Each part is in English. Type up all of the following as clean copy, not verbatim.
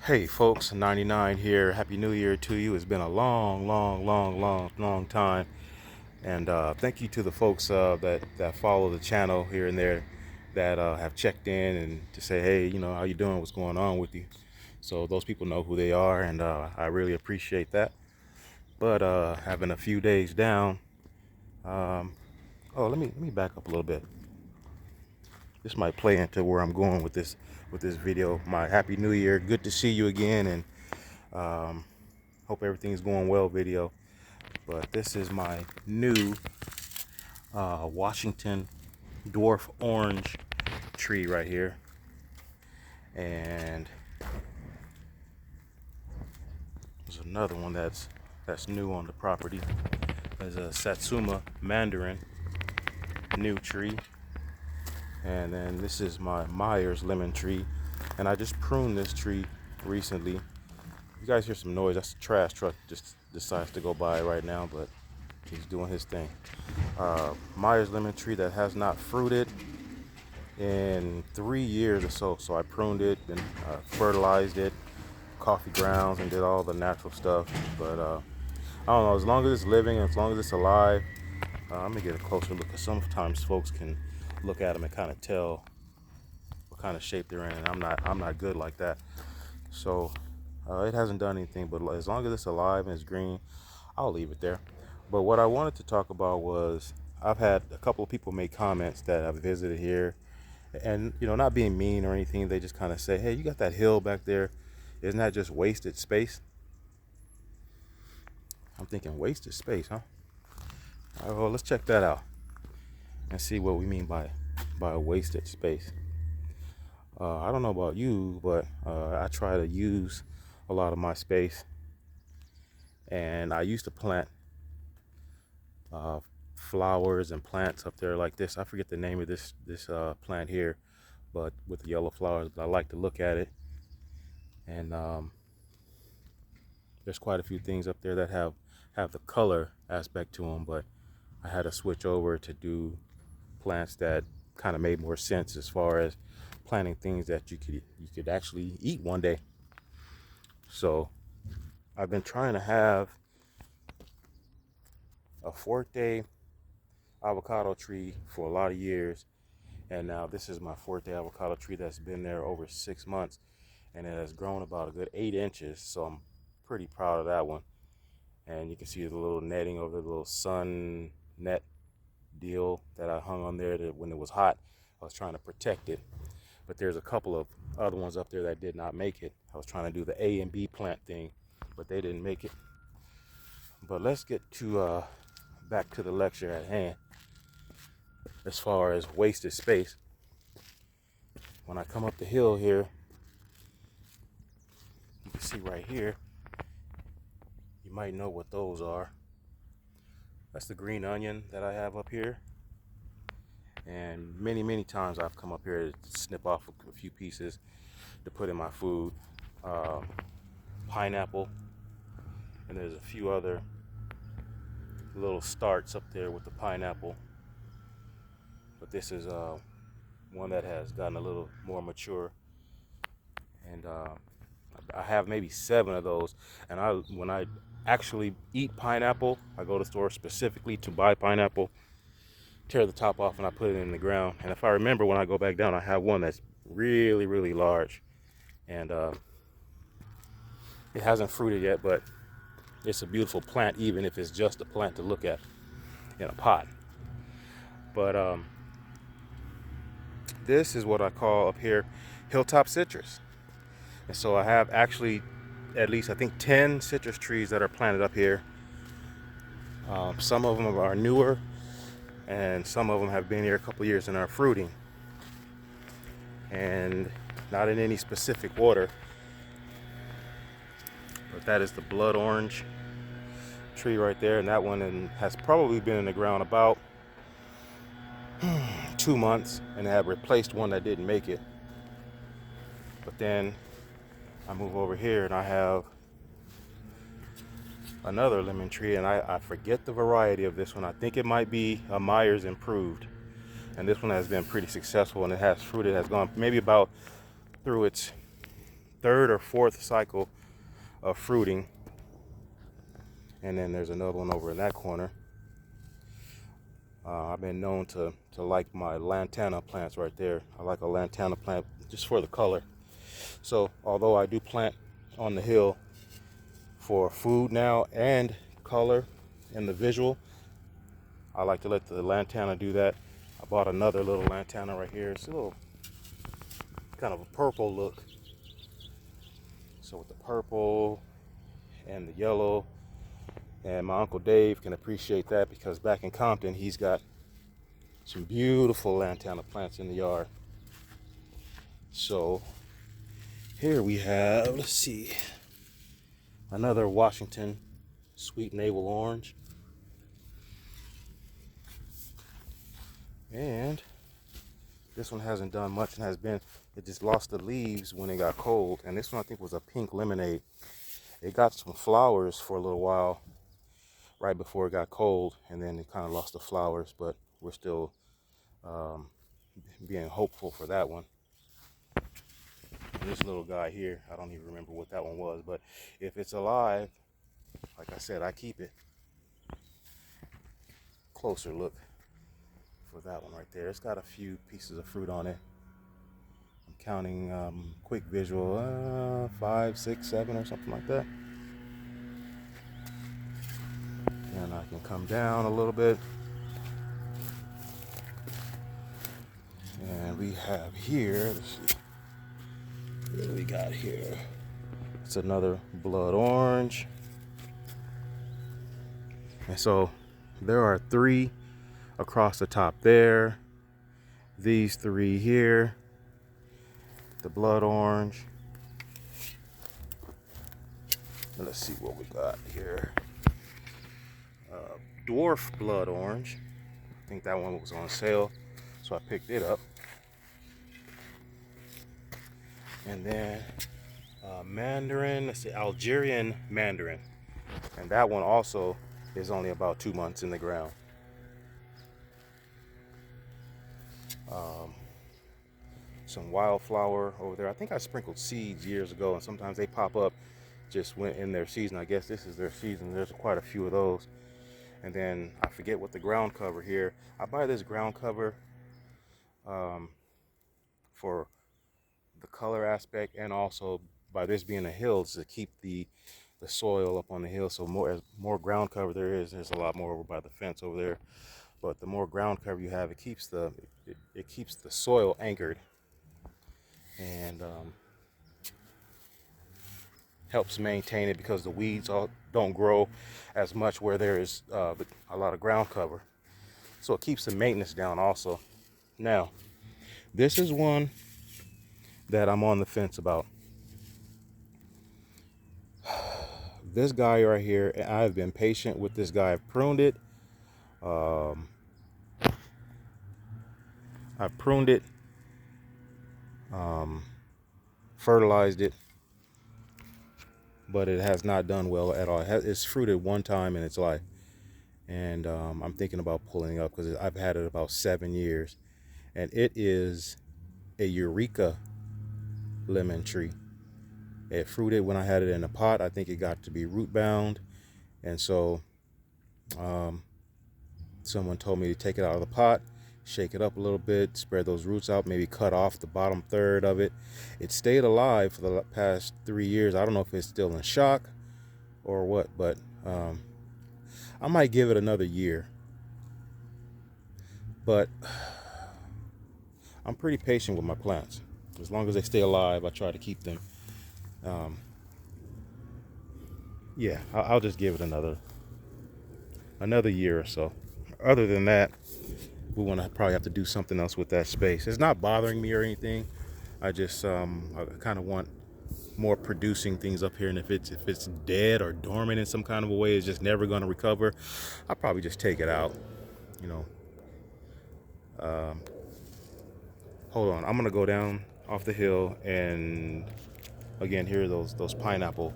Hey folks, 99 here. Happy New Year to you. It's been a long time. And thank you to the folks that follow the channel here and there that have checked in and to say, hey, how you doing? What's going on with you? So those people know who they are, and I really appreciate that. But having a few days down, um, oh, let me back up a little bit. This might play into where I'm going with this video. My Happy New Year. Good to see you again, and um, hope everything's going well video. But this is my new Washington dwarf orange tree right here, and there's another one that's new on the property. There's a Satsuma mandarin new tree, and then this is my Myers lemon tree, and I just pruned this tree recently. You guys hear some noise? That's a trash truck just decides to go by right now, but he's doing his thing. Myers lemon tree that has not fruited in 3 years or so. So I pruned it and fertilized it, coffee grounds, and did all the natural stuff. But I don't know, as long as it's living, as long as it's alive, I'm gonna get a closer look, because sometimes folks can look at them and kind of tell what kind of shape they're in, and I'm not good like that. So it hasn't done anything, but as long as it's alive and it's green, I'll leave it there. But what I wanted to talk about was, I've had a couple of people make comments that have visited here, and not being mean or anything, they just kind of say, hey, you got that hill back there, isn't that just wasted space? I'm thinking, wasted space, huh? All right, well, let's check that out and see what we mean by wasted space. I don't know about you, but I try to use a lot of my space, and I used to plant uh, flowers and plants up there like this. I forget the name of this plant here, but with the yellow flowers. But I like to look at it, and there's quite a few things up there that have the color aspect to them. But I had to switch over to do plants that kind of made more sense, as far as planting things that you could actually eat one day. So I've been trying to have a Forte avocado tree for a lot of years, and now this is my Forte avocado tree that's been there over 6 months, and it has grown about a good 8 inches. So I'm pretty proud of that one. And you can see the little netting over the little sun net deal that I hung on there, that when it was hot, I was trying to protect it. But there's a couple of other ones up there that did not make it. I was trying to do the A and B plant thing, but they didn't make it. But let's get to back to the lecture at hand. As far as wasted space, when I come up the hill here, you can see right here, you might know what those are. That's the green onion that I have up here. And many times I've come up here to snip off a few pieces to put in my food. Pineapple, and there's a few other little starts up there with the pineapple. But this is one that has gotten a little more mature, and I have maybe 7 of those. And when I actually eat pineapple, I go to the store specifically to buy pineapple, tear the top off, and I put it in the ground. And if I remember, when I go back down, I have one that's really large, and it hasn't fruited yet, but it's a beautiful plant, even if it's just a plant to look at in a pot. But this is what I call up here hilltop citrus. And so I have actually at least, I think, 10 citrus trees that are planted up here. Some of them are newer, and some of them have been here a couple years and are fruiting, and not in any specific order. But that is the blood orange tree right there, and that one has probably been in the ground about 2 months, and have replaced one that didn't make it. But then I move over here and I have another lemon tree, and I forget the variety of this one. I think it might be a Myers improved, and this one has been pretty successful, and it has fruit. It has gone maybe about through its third or fourth cycle of fruiting. And then there's another one over in that corner. I've been known to like my lantana plants right there. I like a lantana plant just for the color. So although I do plant on the hill for food now and color and the visual, I like to let the lantana do that. I bought another little lantana right here. It's a little kind of a purple look. So with the purple and the yellow, and my Uncle Dave can appreciate that because back in Compton, he's got some beautiful lantana plants in the yard. So here we have, let's see, another Washington sweet navel orange. And this one hasn't done much and it just lost the leaves when it got cold. And this one I think was a pink lemonade. It got some flowers for a little while right before it got cold, and then it kind of lost the flowers, but we're still being hopeful for that one. And this little guy here, I don't even remember what that one was, but if it's alive, like I said, I keep it. Closer look for that one right there. It's got a few pieces of fruit on it. I'm counting quick visual, 5, 6, 7 or something like that. And I can come down a little bit. And we have here, let's see, what do we got here? It's another blood orange. And so there are 3 across the top there. These 3 here. The blood orange. And let's see what we got here. Dwarf blood orange. I think that one was on sale, so I picked it up. And then mandarin, let's see, Algerian mandarin. And that one also is only about 2 months in the ground. Some wildflower over there. I think I sprinkled seeds years ago, and sometimes they pop up just when in their season. I guess this is their season. There's quite a few of those. And then I forget what the ground cover here. I buy this ground cover for the color aspect, and also by this being a hill, to keep the soil up on the hill. So as more ground cover there's a lot more over by the fence over there. But the more ground cover you have, it keeps the soil anchored, and helps maintain it because the weeds don't grow as much where there is a lot of ground cover. So it keeps the maintenance down also. Now, this is one that I'm on the fence about. This guy right here, I've been patient with this guy. I've pruned it. Fertilized it, but it has not done well at all. It's fruited one time in its life, and I'm thinking about pulling it up because I've had it about 7 years, and it is a Eureka lemon tree. It fruited when I had it in a pot. I think it got to be root bound, and so someone told me to take it out of the pot, shake it up a little bit, spread those roots out, maybe cut off the bottom third of it. It stayed alive for the past 3 years. I don't know if it's still in shock or what, but I might give it another year. But I'm pretty patient with my plants. As long as they stay alive, I try to keep them. Yeah, I'll just give it another year or so. Other than that, we want to probably have to do something else with that space. It's not bothering me or anything. I just I kind of want more producing things up here, and if it's dead or dormant in some kind of a way, it's just never going to recover, I'll probably just take it out, you know. Hold on, I'm gonna go down off the hill, and again, here are those pineapple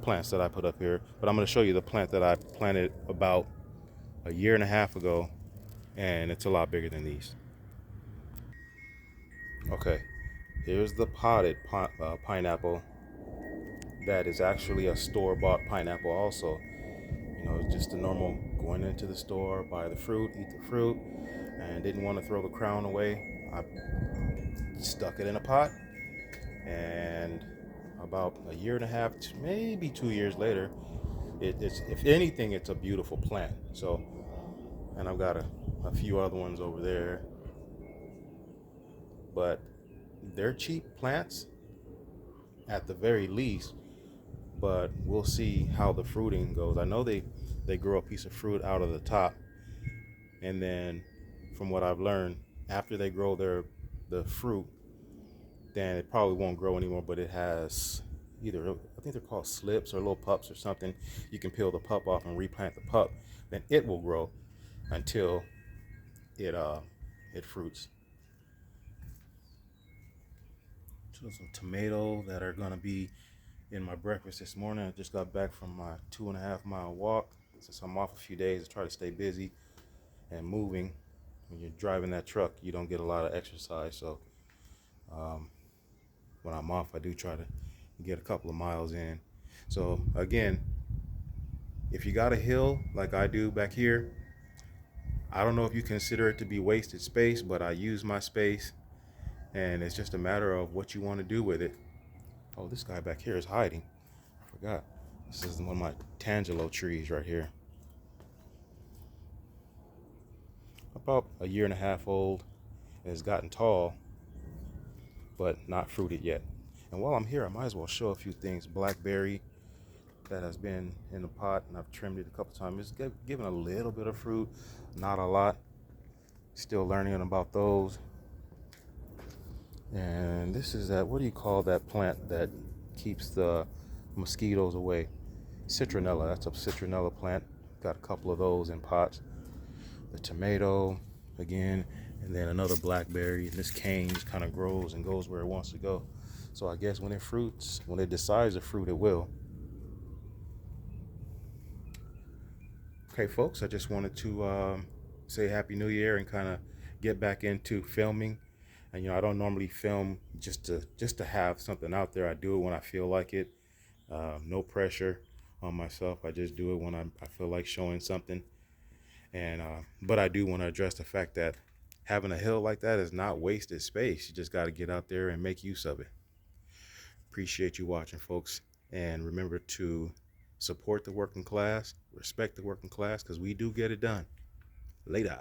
plants that I put up here, but I'm going to show you the plant that I planted about a year and a half ago, and it's a lot bigger than these. Okay, here's the potted pineapple. that is actually a store-bought pineapple also. You know, it's just the normal going into the store, buy the fruit, eat the fruit, and didn't want to throw the crown away. I stuck it in a pot, and about a year and a half, maybe 2 years later, it's, if anything, it's a beautiful plant. So, and I've got a few other ones over there, but they're cheap plants at the very least. But we'll see how the fruiting goes. I know they grow a piece of fruit out of the top, and then from what I've learned, after they grow the fruit, then it probably won't grow anymore. But it has either, I think they're called slips or little pups or something. You can peel the pup off and replant the pup, then it will grow until it fruits. So some tomato that are gonna be in my breakfast this morning. I just got back from my 2.5 mile walk. Since I'm off a few days, I try to stay busy and moving. When you're driving that truck, you don't get a lot of exercise. So um, when I'm off, I do try to get a couple of miles in. So again, if you got a hill like I do back here, I don't know if you consider it to be wasted space, but I use my space, and it's just a matter of what you want to do with it. Oh, this guy back here is hiding. I forgot. This is one of my tangelo trees right here. About a year and a half old. It has gotten tall, but not fruited yet. And while I'm here, I might as well show a few things. Blackberry that has been in the pot, and I've trimmed it a couple times. It's given a little bit of fruit, not a lot. Still learning about those. And this is that, what do you call that plant that keeps the mosquitoes away? Citronella. That's a citronella plant. Got a couple of those in pots. The tomato again, and then another blackberry. And this cane just kind of grows and goes where it wants to go. So I guess when it fruits, when it decides to fruit, it will. Okay, folks, I just wanted to say Happy New Year and kind of get back into filming. And I don't normally film just to have something out there. I do it when I feel like it. No pressure on myself. I just do it when I feel like showing something. And but I do want to address the fact that having a hill like that is not wasted space. You just got to get out there and make use of it. Appreciate you watching, folks, and remember to support the working class, respect the working class, because we do get it done. Later.